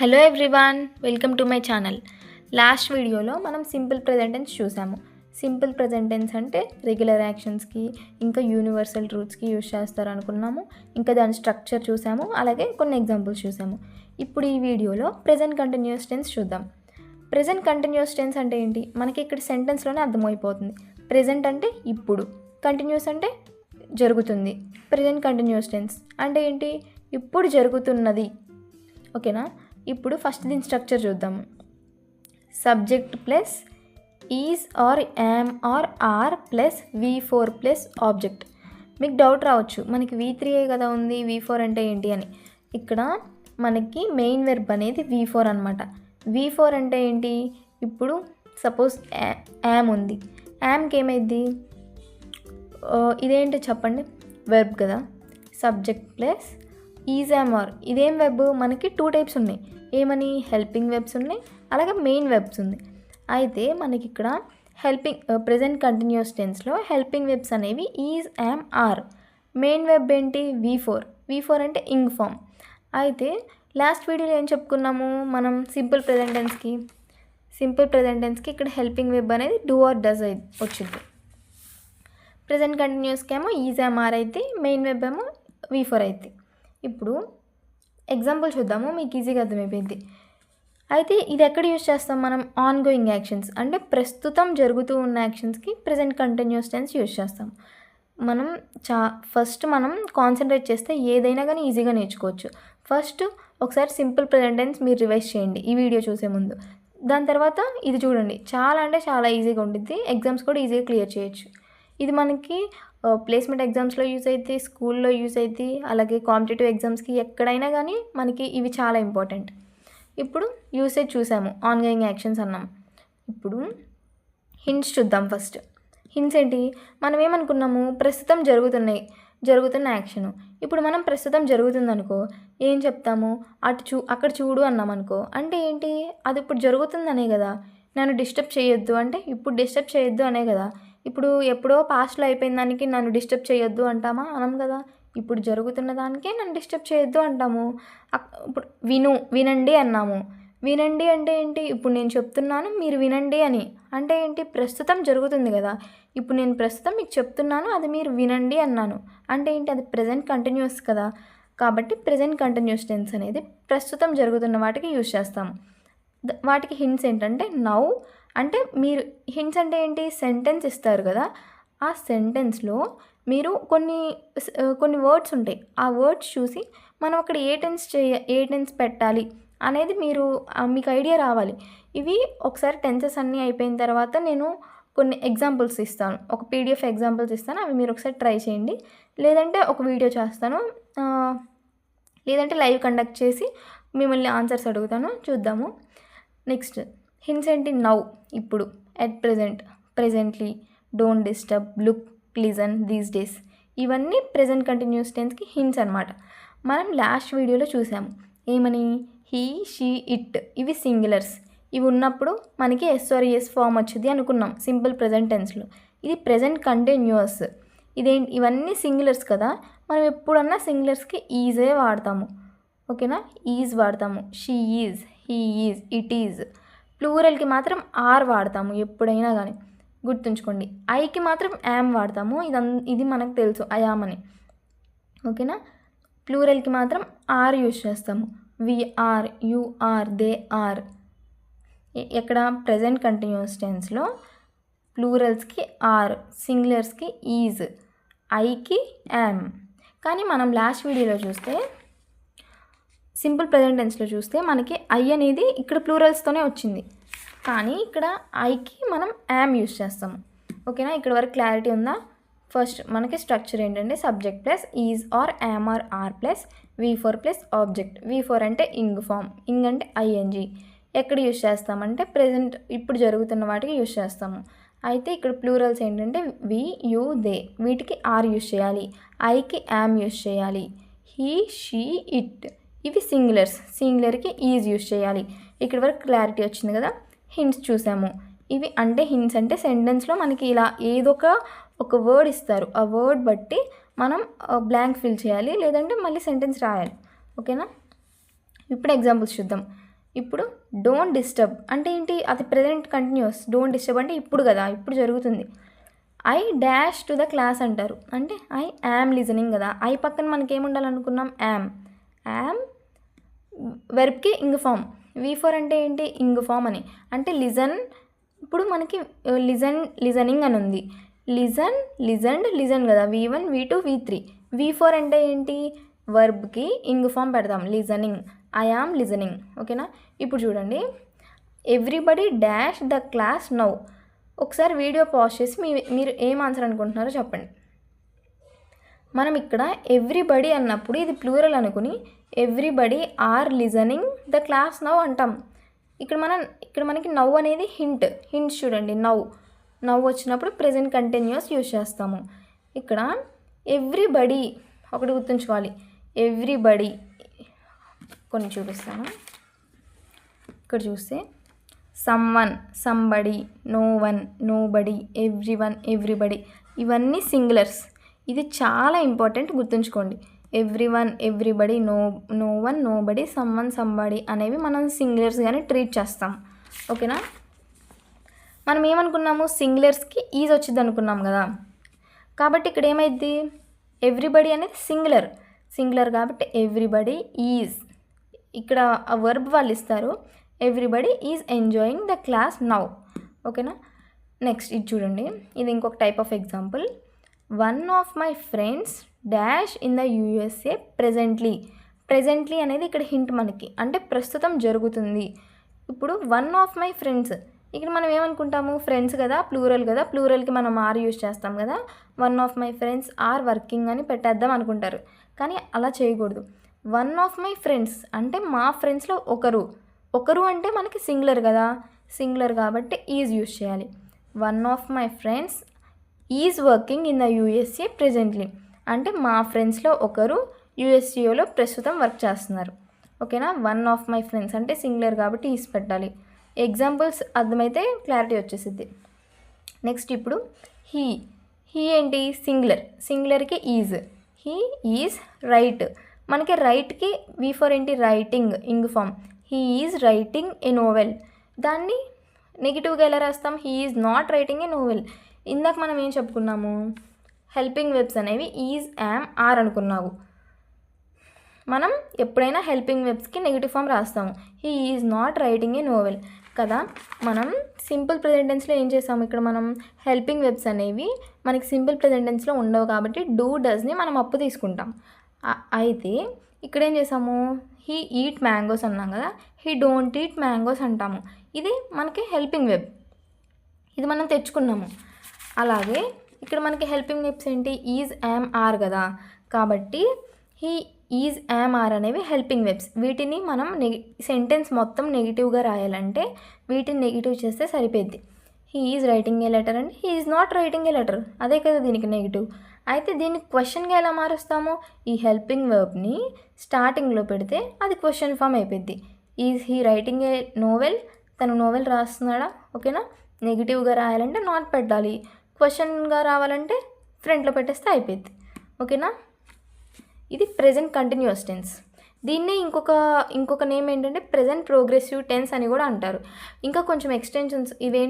Hello everyone, welcome to my channel. Last వీడియోలో మనం simple present tense చూసాము. Simple present tense అంటే regular యాక్షన్స్కి ఇంకా యూనివర్సల్ ట్రూత్స్కి యూజ్ చేస్తారు అనుకున్నాము. ఇంకా దాని స్ట్రక్చర్ చూసాము, అలాగే కొన్ని ఎగ్జాంపుల్స్ చూసాము. ఇప్పుడు ఈ వీడియోలో ప్రెజెంట్ కంటిన్యూస్ టెన్స్ చూద్దాం. ప్రెజెంట్ కంటిన్యూస్ టెన్స్ అంటే ఏంటి మనకి ఇక్కడ సెంటెన్స్లోనే అర్థమైపోతుంది. ప్రెజెంట్ అంటే ఇప్పుడు, కంటిన్యూస్ అంటే జరుగుతుంది. ప్రెజెంట్ కంటిన్యూస్ టెన్స్ అంటే ఏంటి, ఇప్పుడు జరుగుతున్నది. ఓకేనా, ఇప్పుడు ఫస్ట్ దీని స్ట్రక్చర్ చూద్దాము. Subject plus is are am are are plus V4 plus object. మీకు డౌట్ రావచ్చు, మనకి V3 కదా ఉంది, V4 అంటే ఏంటి అని. ఇక్కడ మనకి మెయిన్ వెర్బ్ అనేది V4 అనమాట. V4 అంటే ఏంటి, ఇప్పుడు సపోజ్ యామ్ ఉంది, యామ్కి ఏమైంది, ఇదేంటి చెప్పండి, వెర్బ్ కదా. Subject plus is am are, ఇదేం వెబ్, మనకి 2 టైప్స్ ఉన్నాయి. ఏమని, హెల్పింగ్ వెబ్స్ ఉన్నాయి, అలాగే మెయిన్ వెబ్స్ ఉంది. అయితే మనకి ఇక్కడ హెల్పింగ్ ప్రెజెంట్ కంటిన్యూస్ టెన్స్లో హెల్పింగ్ వెబ్స్ అనేవి is am are. Main verb ఏంటి, V4 అంటే ఇంగ్ ఫామ్. అయితే లాస్ట్ వీడియోలో ఏం చెప్పుకున్నాము మనం, సింపుల్ ప్రెజెంట్ టెన్స్కి ఇక్కడ హెల్పింగ్ వెబ్ అనేది డూ ఆర్ డస్ వచ్చింది. ప్రెజెంట్ కంటిన్యూస్కి ఏమో ఈజ్ యామ్ ఆర్ అయితే, మెయిన్ వెబ్ ఏమో V4 అయితే. ఇప్పుడు ఎగ్జాంపుల్ చూద్దాము, మీకు ఈజీగా అర్థమైపోయింది. అయితే ఇది ఎక్కడ యూజ్ చేస్తాం మనం, ఆన్ గోయింగ్ యాక్షన్స్ అంటే ప్రస్తుతం జరుగుతూ ఉన్న యాక్షన్స్కి ప్రెజెంట్ కంటిన్యూస్ టెన్స్ యూజ్ చేస్తాం. మనం ఫస్ట్ మనం కాన్సన్ట్రేట్ చేస్తే ఏదైనా కానీ ఈజీగా నేర్చుకోవచ్చు. ఫస్ట్ ఒకసారి సింపుల్ ప్రెజెంట్ టెన్స్ మీరు రివైజ్ చేయండి ఈ వీడియో చూసే ముందు. దాని తర్వాత ఇది చూడండి, చాలా అంటే చాలా ఈజీగా ఉంటుంది, ఎగ్జామ్స్ కూడా ఈజీగా క్లియర్ చేయొచ్చు. ఇది మనకి ప్లేస్మెంట్ ఎగ్జామ్స్లో యూజ్ అవుతుంది, స్కూల్లో యూజ్ అవుతుంది, అలాగే కాంపిటేటివ్ ఎగ్జామ్స్కి ఎక్కడైనా కానీ మనకి ఇవి చాలా ఇంపార్టెంట్. ఇప్పుడు యూసేజ్ చూసాము, ఆన్ గోయింగ్ యాక్షన్స్ అన్నాం. ఇప్పుడు హింట్స్ చూద్దాం. ఫస్ట్ హింట్స్ ఏంటి, మనం ఏమనుకున్నాము, ప్రస్తుతం జరుగుతున్న యాక్షను. ఇప్పుడు మనం ప్రస్తుతం జరుగుతుందనుకో ఏం చెప్తాము, అక్కడ చూడు అన్నాం అనుకో, అంటే ఏంటి, అది ఇప్పుడు జరుగుతుందనే కదా. నన్ను డిస్టర్బ్ చేయొద్దు అంటే ఇప్పుడు డిస్టర్బ్ చేయొద్దు అనే కదా. ఇప్పుడు ఎప్పుడో పాస్ట్లో అయిపోయిన దానికి నన్ను డిస్టర్బ్ చేయొద్దు అంటామా, అనం కదా. ఇప్పుడు జరుగుతున్న దానికే నన్ను డిస్టర్బ్ చేయొద్దు అంటాము. ఇప్పుడు వినండి అన్నాము. వినండి అంటే ఏంటి, ఇప్పుడు నేను చెప్తున్నాను మీరు వినండి అని, అంటే ఏంటి, ప్రస్తుతం జరుగుతుంది కదా. ఇప్పుడు నేను ప్రస్తుతం మీకు చెప్తున్నాను, అది మీరు వినండి అన్నాను, అంటే ఏంటి, అది ప్రెజెంట్ కంటిన్యూస్ కదా. కాబట్టి ప్రెజెంట్ కంటిన్యూస్ టెన్స్ అనేది ప్రస్తుతం జరుగుతున్న వాటికి యూజ్ చేస్తాము. వాటికి హింట్స్ ఏంటంటే, నౌ అంటే మీరు, హింట్స్ అంటే ఏంటి, సెంటెన్స్ ఇస్తారు కదా, ఆ సెంటెన్స్లో మీరు కొన్ని వర్డ్స్ ఉంటాయి. ఆ వర్డ్స్ చూసి మనం అక్కడ ఏ టెన్స్ పెట్టాలి అనేది మీకు ఐడియా రావాలి. ఇవి ఒకసారి టెన్సెస్ అన్నీ అయిపోయిన తర్వాత నేను కొన్ని ఎగ్జాంపుల్స్ ఇస్తాను, ఒక PDF ఎగ్జాంపుల్స్ ఇస్తాను, అవి మీరు ఒకసారి ట్రై చేయండి. లేదంటే ఒక వీడియో చేస్తాను, లేదంటే లైవ్ కండక్ట్ చేసి మిమ్మల్ని ఆన్సర్స్ అడుగుతాను, చూద్దాము. నెక్స్ట్ హింట్స్ ఏంటి, నౌ ఇప్పుడు, at presently, don't disturb, look, listen, these days. ఇవన్నీ ప్రెజెంట్ కంటిన్యూస్ టెన్స్కి హింట్స్ అనమాట. మనం లాస్ట్ వీడియోలో చూసాము ఏమని, హీ, షీ, ఇట్, ఇవి సింగులర్స్. ఇవి ఉన్నప్పుడు మనకి SOS ఫామ్ వచ్చింది అనుకున్నాం సింపుల్ ప్రెజెంట్ టెన్స్లో. ఇది ప్రెజెంట్ కంటిన్యూస్. ఇవన్నీ సింగులర్స్ కదా, మనం ఎప్పుడన్నా సింగులర్స్కి ఈజే వాడతాము. ఓకేనా, ఈజ్ వాడతాము, she is, he is, it is. ప్లూరల్కి మాత్రం ఆర్ వాడతాము ఎప్పుడైనా కానీ, గుర్తుంచుకోండి. ఐకి మాత్రం యామ్ వాడతాము, ఇది మనకు తెలుసు, అయామ్ అని. ఓకేనా, ప్లూరల్కి మాత్రం ఆర్ యూజ్ చేస్తాము, we are, you are, they are. ఎక్కడ ప్రెజెంట్ కంటిన్యూస్ టెన్స్లో ప్లూరల్స్కి ఆర్, సింగులర్స్కి ఈజ్, ఐకి యామ్. కానీ మనం లాస్ట్ వీడియోలో చూస్తే, సింపుల్ ప్రెజెంట్ టెన్స్లో చూస్తే మనకి ఐ అనేది ఇక్కడ ప్లూరల్స్తోనే వచ్చింది, కానీ ఇక్కడ ఐకి మనం యామ్ యూజ్ చేస్తాము. ఓకేనా, ఇక్కడ వరకు క్లారిటీ ఉందా. ఫస్ట్ మనకి స్ట్రక్చర్ ఏంటంటే, subject plus is are am are are plus V4 plus object. V4 అంటే ఇంగ్ ఫామ్, ఇంగ్ అంటే ING. ఎక్కడ యూజ్ చేస్తామంటే ప్రెజెంట్, ఇప్పుడు జరుగుతున్న వాటికి యూజ్ చేస్తాము. అయితే ఇక్కడ ప్లూరల్స్ ఏంటంటే వి, యు, దే, వీటికి ఆర్ యూజ్ చేయాలి, ఐకి యామ్ యూజ్ చేయాలి. హీ, షీ, ఇట్, ఇవి సింగులర్కి ఈజ్ యూజ్ చేయాలి. ఇక్కడ వరకు క్లారిటీ వచ్చింది కదా. హింట్స్ చూసాము. ఇవి అంటే హింట్స్ అంటే సెంటెన్స్లో మనకి ఇలా ఏదో ఒక వర్డ్ ఇస్తారు, ఆ వర్డ్ బట్టి మనం బ్లాంక్ ఫిల్ చేయాలి, లేదంటే మళ్ళీ సెంటెన్స్ రాయాలి. ఓకేనా, ఇప్పుడు ఎగ్జాంపుల్స్ చూద్దాం. ఇప్పుడు డోంట్ డిస్టర్బ్ అంటే ఏంటి, అది ప్రెజెంట్ కంటిన్యూస్. డోంట్ డిస్టర్బ్ అంటే ఇప్పుడు కదా, ఇప్పుడు జరుగుతుంది. I dash to the class అంటారు, అంటే ఐ యామ్ లిజనింగ్ కదా. ఐ పక్కన మనకి ఏముండాలనుకున్నాం, యామ్ వెర్బ్కి ఇంగ్ ఫామ్. V4 అంటే ఏంటి, ఇంగ్ ఫామ్ అని, అంటే లిజన్. ఇప్పుడు మనకి లిజనింగ్ అని ఉంది, లిజన్ కదా, V1 V2 V3. V4 అంటే ఏంటి, వర్బ్కి ఇంగ్ ఫామ్ పెడదాం, లిజనింగ్, ఐ యామ్ లిజనింగ్. ఓకేనా. ఇప్పుడు చూడండి, everybody dash the class now. ఒకసారి వీడియో పాజ్ చేసి మీరు ఏం ఆన్సర్ అనుకుంటున్నారో చెప్పండి. మనం ఇక్కడ ఎవ్రీబడి అన్నప్పుడు ఇది ప్లూరల్ అనుకుని everybody are listening the class now అంటాం. ఇక్కడ మనకి నౌ అనేది హింట్స్ చూడండి. నౌ వచ్చినప్పుడు ప్రెజెంట్ కంటిన్యూస్ యూజ్ చేస్తాము. ఇక్కడ ఎవ్రీబడి ఒకటి గుర్తుంచుకోవాలి, ఎవ్రీబడి కొన్ని చూపిస్తాను. ఇక్కడ చూస్తే someone, somebody, no one, nobody, everyone, everybody, ఇవన్నీ సింగులర్స్. ఇది చాలా ఇంపార్టెంట్, గుర్తుంచుకోండి. Everyone, everybody, no one, nobody, someone, somebody అనేవి మనం సింగులర్స్గానే ట్రీట్ చేస్తాం. ఓకేనా. మనం ఏమనుకున్నాము, సింగులర్స్కి ఈజ్ వచ్చింది అనుకున్నాం కదా. కాబట్టి ఇక్కడ ఏమైంది, ఎవ్రీబడి అనేది సింగులర్ కాబట్టి ఎవ్రీబడి ఈజ్. ఇక్కడ ఆ వర్బ్ వాళ్ళు ఇస్తారు, everybody is enjoying the class now. ఓకేనా. నెక్స్ట్ ఇది చూడండి, ఇది ఇంకొక type of example. One of my friends dash in the USA presently అనేది ఇక్కడ హింట్ మనకి, అంటే ప్రస్తుతం జరుగుతుంది. ఇప్పుడు వన్ ఆఫ్ మై ఫ్రెండ్స్, ఇక్కడ మనం ఏమనుకుంటాము, ఫ్రెండ్స్ కదా, ప్లూరల్కి మనం ఆర్ యూజ్ చేస్తాం కదా. One of my friends are working అని పెట్టేద్దాం అనుకుంటారు, కానీ అలా చేయకూడదు. వన్ ఆఫ్ మై ఫ్రెండ్స్ అంటే మా ఫ్రెండ్స్లో ఒకరు అంటే మనకి సింగులర్ కాబట్టి ఈజ్ యూజ్ చేయాలి. One of my friends is working in the USA presently అంటే మా ఫ్రెండ్స్లో ఒకరు USAలో ప్రస్తుతం వర్క్ చేస్తున్నారు. ఓకేనా. వన్ ఆఫ్ మై ఫ్రెండ్స్ అంటే సింగులర్ కాబట్టి ఈజ్ పెట్టాలి. ఎగ్జాంపుల్స్ అర్థమైతే క్లారిటీ వచ్చేసిద్ది. నెక్స్ట్ ఇప్పుడు హీ ఏంటి, సింగులర్కి ఈజ్. హీ ఈజ్ రైట్, మనకి రైట్కి V4 ఏంటి, writing, ing form. He is writing a novel, దాన్ని నెగిటివ్గా ఎలా రాస్తాం, he is not writing a novel. ఇందాక మనం ఏం చెప్పుకున్నాము, హెల్పింగ్ వెబ్స్ అనేవి ఈజ్, యామ్, ఆర్ అనుకున్నావు. మనం ఎప్పుడైనా హెల్పింగ్ వెబ్స్కి నెగిటివ్ ఫామ్ రాస్తాము, he is not writing a novel కదా. మనం సింపుల్ ప్రెజెంట్ టెన్స్లో ఏం చేసాము, ఇక్కడ మనం హెల్పింగ్ వెబ్స్ అనేవి మనకి సింపుల్ ప్రెజెంట్ టెన్స్లో ఉండవు కాబట్టి డూ డస్ని మనం అప్పు తీసుకుంటాం. అయితే ఇక్కడ ఏం చేసాము, హీ ఈట్ మ్యాంగోస్ అన్నాం కదా, హీ డోంట్ ఈట్ మ్యాంగోస్ అంటాము. ఇది మనకి హెల్పింగ్ వెబ్, ఇది మనం తెచ్చుకున్నాము. అలాగే ఇక్కడ మనకి హెల్పింగ్ వెబ్స్ ఏంటి, ఈజ్, యామ్, ఆర్ కదా. కాబట్టి హీ ఈజ్, యామ్, ఆర్ అనేవి హెల్పింగ్ వెబ్స్. వీటిని మనం సెంటెన్స్ మొత్తం నెగిటివ్గా రాయాలంటే వీటిని నెగిటివ్ చేస్తే సరిపోద్ది. He is writing a letter అంటే he is not writing a letter, అదే కదా దీనికి నెగిటివ్. అయితే దీన్ని క్వశ్చన్గా ఎలా మారుస్తాము, ఈ హెల్పింగ్ వర్బ్ని స్టార్టింగ్లో పెడితే అది క్వశ్చన్ ఫామ్ అయిపోద్ది. Is he writing a novel, తను నోవెల్ రాస్తున్నాడా. ఓకేనా. నెగిటివ్గా రాయాలంటే నాట్ పెట్టాలి, క్వశ్చన్గా రావాలంటే ఫ్రంట్లో పెట్టేస్తే అయిపోద్ది. ఓకేనా. ఇది ప్రెజెంట్ కంటిన్యూస్ టెన్స్. దీన్నే ఇంకొక నేమ్ ఏంటంటే ప్రెజెంట్ ప్రోగ్రెసివ్ టెన్స్ అని కూడా అంటారు. ఇంకా కొంచెం ఎక్స్టెన్షన్స్ ఇవేంటి